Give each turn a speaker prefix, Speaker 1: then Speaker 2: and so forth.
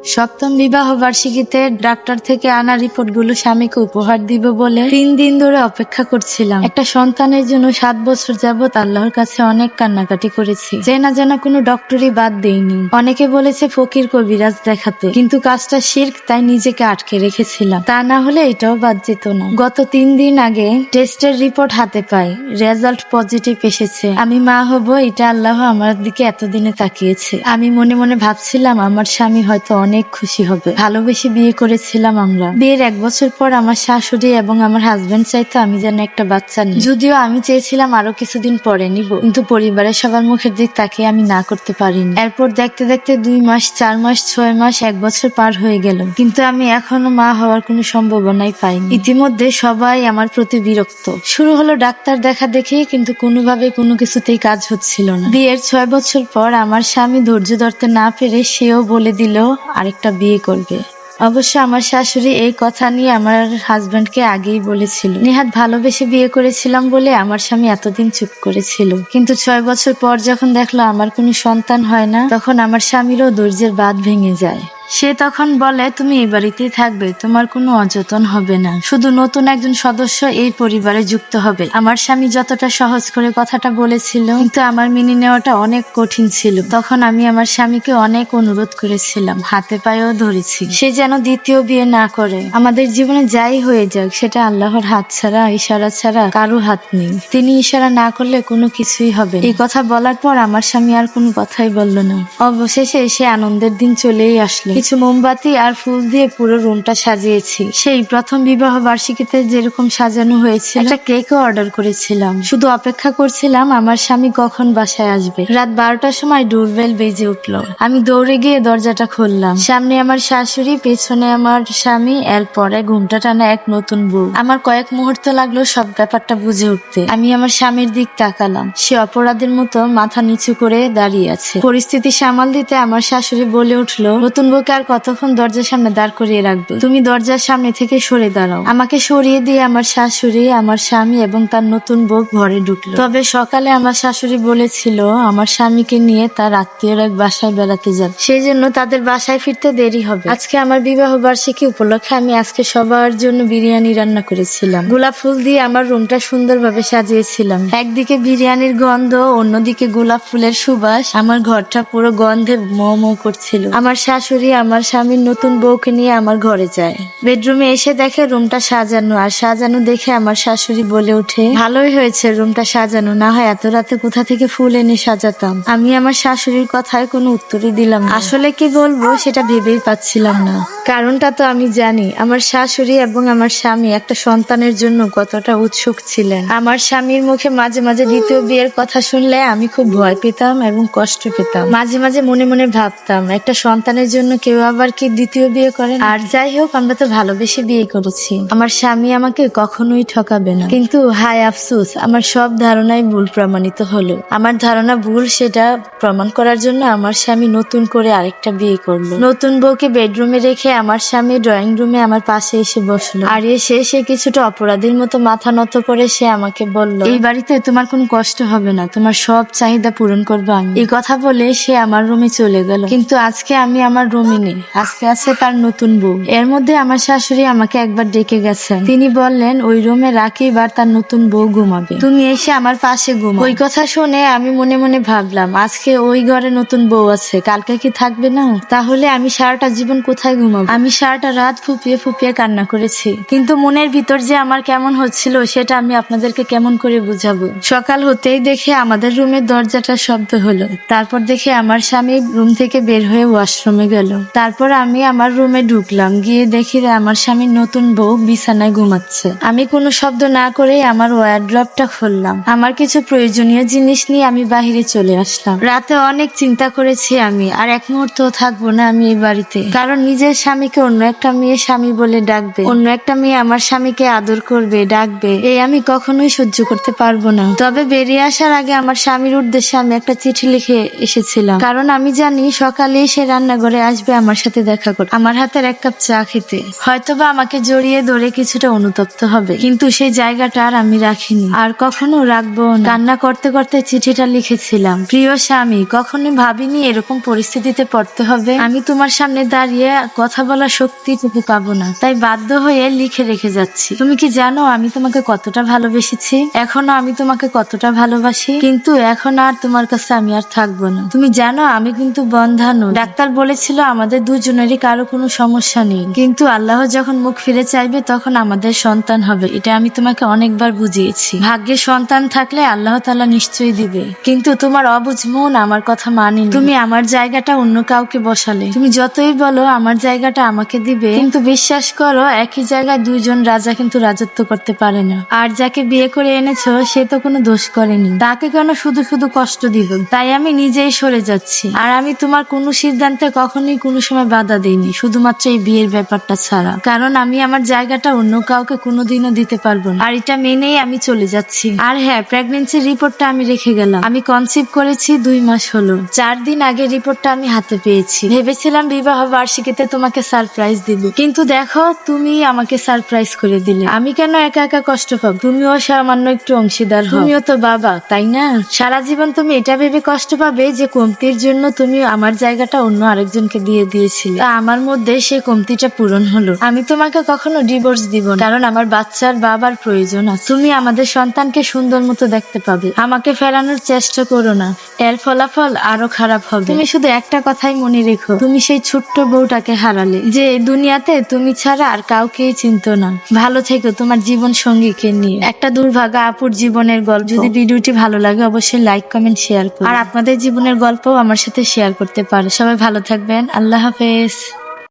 Speaker 1: সপ্তম বিবাহ বার্ষিকীতে ডাক্তার থেকে আনা রিপোর্টগুলো স্বামীকে উপহার দিব বলে 3 দিন ধরে অপেক্ষা করছিলাম। একটা সন্তানের জন্য 7 বছর যাবত আল্লাহর কাছে অনেক কান্নাকাটি করেছি। জানা কোনো ডক্টরই বাদ দেইনি। অনেকে বলেছে ফকির কবিরাজ দেখাতে, কিন্তু কাজটা শিরক, তাই নিজেকে আটকে রেখেছিলাম। তা না হলে এটাও বাদ যেত না। গত 3 দিন আগে টেস্টের রিপোর্ট হাতে পাই, রেজাল্ট পজিটিভ এসেছে। আমি মা হব, এটা আল্লাহ আমার দিকে এতদিনে তাকিয়েছে। আমি মনে মনে ভাবছিলাম আমার স্বামী হয়তো অনেক খুশি হবে। ভালোবেসে বিয়ে করেছিলাম আমরা। বিয়ের 1 বছর পর আমার শাশুড়ি এবং আমার হাজবেন্ড চাইতো আমি যেন একটা বাচ্চা নিই। যদিও আমি চেয়েছিলাম আরো কিছুদিন পরে নিব, কিন্তু পরিবারের সবার মুখের দিক তাকিয়ে আমি না করতে পারিনি। এরপর দেখতে দেখতে 2 মাস, 4 মাস, 6 মাস, 1 বছর পার হয়ে গেল, কিন্তু আমি এখনো মা হওয়ার কোনো সম্ভাবনাই পাইনি। ইতিমধ্যে সবাই আমার প্রতি বিরক্ত। শুরু হলো ডাক্তার দেখা দেখি, কিন্তু কোনোভাবে কোনো কিছুতেই কাজ হচ্ছিল না। বিয়ের 6 বছর পর আমার স্বামী ধৈর্য ধরতে না পেরে সেও বলে দিল আরেকটা বিয়ে করবে। অবশ্য আমার শাশুড়ি এই কথা নিয়ে আমার হাজবেন্ডকে আগেই বলেছিল। নেহাত ভালোবেসে বিয়ে করেছিলাম বলে আমার স্বামী এতদিন চুপ করেছিল, কিন্তু 6 বছর পর যখন দেখলো আমার কোনো সন্তান হয় না, তখন আমার স্বামীরও ধৈর্যের বাঁধ ভেঙে যায়। সে তখন বলে, তুমি এই বাড়িতেই থাকবে, তোমার কোনো অযত্ন হবে না, শুধু নতুন একজন সদস্য এই পরিবারে যুক্ত হবে। আমার স্বামী যতটা সহজ করে কথাটা বলেছিল, কিন্তু আমার মেনে নেওয়াটা অনেক কঠিন ছিল। তখন আমি আমার স্বামীকে অনেক অনুরোধ করেছিলাম, হাতে পায়েও ধরেছি, সে যেন দ্বিতীয় বিয়ে না করে। আমাদের জীবনে যাই হয়ে যাক, সেটা আল্লাহর হাত ছাড়া, ইশারা ছাড়া কারো হাত নেই। তিনি ইশারা না করলে কোনো কিছুই হবে না। এই কথা বলার পর আমার স্বামী আর কোনো কথাই বলল না। অবশেষে সে আনন্দের দিন চলেই আসলো। কিছু মোমবাতি আর ফুল দিয়ে পুরো রুমটা সাজিয়েছি, সেই প্রথম বিবাহ বার্ষিকীতে যেরকম সাজানো হয়েছে। একটা কেকও অর্ডার করেছিলাম, শুধু অপেক্ষা করছিলাম আমার স্বামী কখন বাসায় আসবে। রাত 12টার সময় ডোরবেল বেজে উঠলো। আমি দৌড়ে গিয়ে দরজাটা খুললাম। সামনে আমার শাশুড়ি, পেছনে আমার স্বামী, এরপরে ঘুমটা টানা এক নতুন বউ। আমার কয়েক মুহূর্ত লাগলো সব ব্যাপারটা বুঝে উঠতে। আমি আমার স্বামীর দিক তাকালাম, সে অপরাধের মতো মাথা নিচু করে দাঁড়িয়ে আছে। পরিস্থিতি সামাল দিতে আমার শাশুড়ি বলে উঠলো, নতুন বউকে আর কতক্ষণ দরজার সামনে দাঁড় করিয়ে রাখবে? তুমি দরজার সামনে থেকে সরে দাঁড়াও। আমাকে সরিয়ে দিয়ে আমার শাশুড়ি, আমার স্বামী এবং তার নতুন বউ ঘরে ঢুকলো। তবে সকালে আমার শাশুড়ি বলেছিল আমার স্বামীকে নিয়ে তার আত্মীয়র এক বাসায় বেড়াতে যাবে, সেই জন্য তাদের বাসায় ফিরতে দেরি হবে। আজকে আমার বিবাহ বার্ষিকী উপলক্ষে আমি আজকে সবার জন্য বিরিয়ানি রান্না করেছিলাম। গোলাপ ফুল দিয়ে আমার রুমটা সুন্দরভাবে সাজিয়েছিলাম। একদিকে বিরিয়ানির গন্ধ, অন্যদিকে গোলাপ ফুলের সুবাস। আমার ঘরটা পুরো গন্ধে মো মো করছিল। আমার শাশুড়ি আমার স্বামীর নতুন বউকে নিয়ে আমার ঘরে যায়। বেডরুমে এসে দেখে রুমটা সাজানো, আর সাজানো দেখে আমার শাশুড়ি বলে ওঠে, ভালোই হয়েছে রুমটা সাজানো, না হয় এত রাতে কোথা থেকে ফুল এনে সাজাতাম। আমি আমার শাশুড়ির কথায় কোনো উত্তরই দিলাম না। আসলে কি বলবো সেটা ভেবেই পাচ্ছিলাম না। কারণটা তো আমি জানি, আমার শাশুড়ি এবং আমার স্বামী একটা সন্তানের জন্য কতটা উৎসুক ছিলেন। আমার স্বামীর মুখে মাঝে মাঝে দ্বিতীয় বিয়ের কথা শুনলে আমি খুব ভয় পেতাম এবং কষ্ট পেতাম। মাঝে মাঝে মনে মনে ভাবতাম, একটা সন্তানের জন্য কেউ আবার কি দ্বিতীয় বিয়ে করে? আর যাই হোক, আমরা তো ভালোবেসে বিয়ে করেছি, আমার স্বামী আমাকে কখনোই ঠকাবে না। কিন্তু হায় আফসোস, আমার সব ধারণাই ভুল প্রমাণিত হলো। আমার ধারণা ভুল, সেটা প্রমাণ করার জন্য আমার স্বামী নতুন করে আরেকটা বিয়ে করলো। নতুন বউকে বেডরুমে রেখে আমার স্বামী ড্রয়িং রুমে আমার পাশে এসে বসলো। আর এসে সে কিছুটা অপরাধীর মতো মাথা নত করে সে আমাকে বলল, এই বাড়িতে তোমার কোনো কষ্ট হবে না, তোমার সব চাহিদা পূরণ করবো আমি। এই কথা বলে সে আমার রুমে চলে গেল। কিন্তু আজকে আমি আমার রুমে নেই, আজকে আছে তার নতুন বউ। এর মধ্যে আমার শাশুড়ি আমাকে একবার ডেকে গেছেন। তিনি বললেন, ওই রুমে রাকিব আর তার নতুন বউ ঘুমাবে, তুমি এসে আমার পাশে ঘুমাও। ওই কথা শুনে আমি মনে মনে ভাবলাম, আজকে ওই ঘরে নতুন বউ আছে, কালকে কি থাকবে না? তাহলে আমি সারাটা জীবন কোথায় ঘুমাবো? আমি সারাটা রাত ফুপিয়ে ফুপিয়ে কান্না করেছি, কিন্তু মনের ভিতর যে আমার কেমন হচ্ছিল সেটা আমি আপনাদেরকে কেমন করে বুঝাবো। সকাল হতেই দেখে আমাদের রুমের দরজাটা শব্দ হলো। তারপর দেখে আমার স্বামী রুম থেকে বের হয়ে ওয়াশরুমে গেল। তারপর আমি আমার রুমে ঢুকলাম, গিয়ে দেখি আমার স্বামীর নতুন বউ বিছানায় ঘুমাচ্ছে। আমি কোনো শব্দ না করে আমার ওয়ারড্রপটা খুললাম। আমার কিছু প্রয়োজনীয় জিনিস নিয়ে আমি বাহিরে চলে আসলাম। রাতে অনেক চিন্তা করেছি আমি, আর এক মুহূর্ত থাকবো না আমি এই বাড়িতে। কারণ নিজের স্বামীকে অন্য একটা মেয়ে স্বামী বলে ডাকবে, অন্য একটা মেয়ে আমার স্বামীকে আদর করবে, ডাকবে, এই আমি কখনোই সহ্য করতে পারবো না। তবে বেরিয়ে আসার আগে আমার স্বামীর উদ্দেশ্যে আমি একটা চিঠি লিখে এসেছিলাম, কারণ আমি জানি সকালে সে রান্নাঘরে আসবে আসবে আমার সাথে দেখা করতে, আমার হাতের এক কাপ চা খেতে। হয়তোবা আমাকে জড়িয়ে ধরে কিছুটা অনুতপ্ত হবে, কিন্তু সেই জায়গাটা আর আমি রাখিনি, আর কখনো রাখবো না। কান্না করতে করতে চিঠিটা লিখেছিলাম, প্রিয় স্বামী, কখনো ভাবিনি এরকম পরিস্থিতিতে পড়তে হবে। আমি তোমার সামনে দাঁড়িয়ে কথা বলার শক্তিটুকু পাবো না, তাই বাধ্য হয়ে লিখে রেখে যাচ্ছি। তুমি কি জানো আমি তোমাকে কতটা ভালোবেসেছি? এখনো আমি তোমাকে কতটা ভালোবাসি, কিন্তু এখন আর তোমার কাছে আমি আর থাকবো না। তুমি জানো আমি কিন্তু বন্ধা নই। ডাক্তার বলেছিল আমাদের দুজনেরই কারো কোনো সমস্যা নেই, কিন্তু আল্লাহ যখন মুখ ফিরে চাইবে তখন আমাদের সন্তান হবে, এটা আমি তোমাকে অনেকবার বুঝিয়েছি। ভাগ্যে সন্তান থাকলে আল্লাহ তাআলা নিশ্চয়ই দিবে, কিন্তু তোমার অবুঝ মন আমার কথা মানেনি। তুমি আমার জায়গাটা অন্য কাউকে বসালে। তুমি যতই বলো আমার জায়গাটা আমাকে দিবে, কিন্তু বিশ্বাস করো একই জায়গায় দুইজন রাজা কিন্তু রাজত্ব করতে পারে না। আর যাকে বিয়ে করে এনেছো সে তো কোনো দোষ করেনি, তাকে কেন শুধু শুধু কষ্ট দিব? তাই আমি নিজেই সরে যাচ্ছি। আর আমি তোমার কোনো সিদ্ধান্তে কখনোই কোনো সময় বাধা দিইনি, শুধুমাত্র এই বিয়ের ব্যাপারটা ছাড়া, কারণ আমি আমার জায়গাটা অন্য কাউকে কোনোদিনও দিতে পারবো না। আর এটা মেনেই আমি চলে যাচ্ছি। আর হ্যাঁ, প্রেগনেন্সির রিপোর্টটা আমি রেখে গেলাম। আমি কনসিভ করেছি 2 মাস হলো। 4 দিন আগে রিপোর্টটা আমি হাতে পেয়েছি। ভেবেছিলাম বিবাহ বার্ষিকীতে তোমাকে সারপ্রাইজ দিব, কিন্তু দেখো তুমি আমাকে সারপ্রাইজ করে দিলে। আমি কেন একা একা কষ্ট পাবো? তুমিও সামান্য একটু অংশীদার হও, তুমিও তো বাবা, তাই না? সারা জীবন তুমি এটা ভেবে কষ্ট পাবে যে কমতির জন্য তুমি আমার জায়গাটা অন্য আরেকজনকে দিয়ে দিয়েছিলে। তা আমার মধ্যে সেই কমতিটা পূরণ হলো। আমি তোমাকে কখনো ডিভোর্স দিব না, কারণ আমার বাচ্চার বাবার প্রয়োজন আছে। তুমি আমাদের সন্তানকে সুন্দর মতো দেখতে পাবে। আমাকে ফেরানোর চেষ্টা করো না, এর ফলাফল আরো খারাপ হবে। তুমি শুধু একটা কথাই মনে রেখো, তুমি সেই ছোট্ট বউটাকে হারালে, যে এই দুনিয়াতে তুমি ছাড়া আর কাউকেই চিনতো না। ভালো থেকো তোমার জীবন সঙ্গীকে নিয়ে। একটা দুর্ভাগা আপুর জীবনের গল্প। যদি ভিডিওটি ভালো লাগে অবশ্যই লাইক, কমেন্ট, শেয়ার করুন। আর আপনাদের জীবনের গল্পও আমার সাথে শেয়ার করতে পারো। সবাই ভালো থাকবেন। আল্লাহ হাফেজ।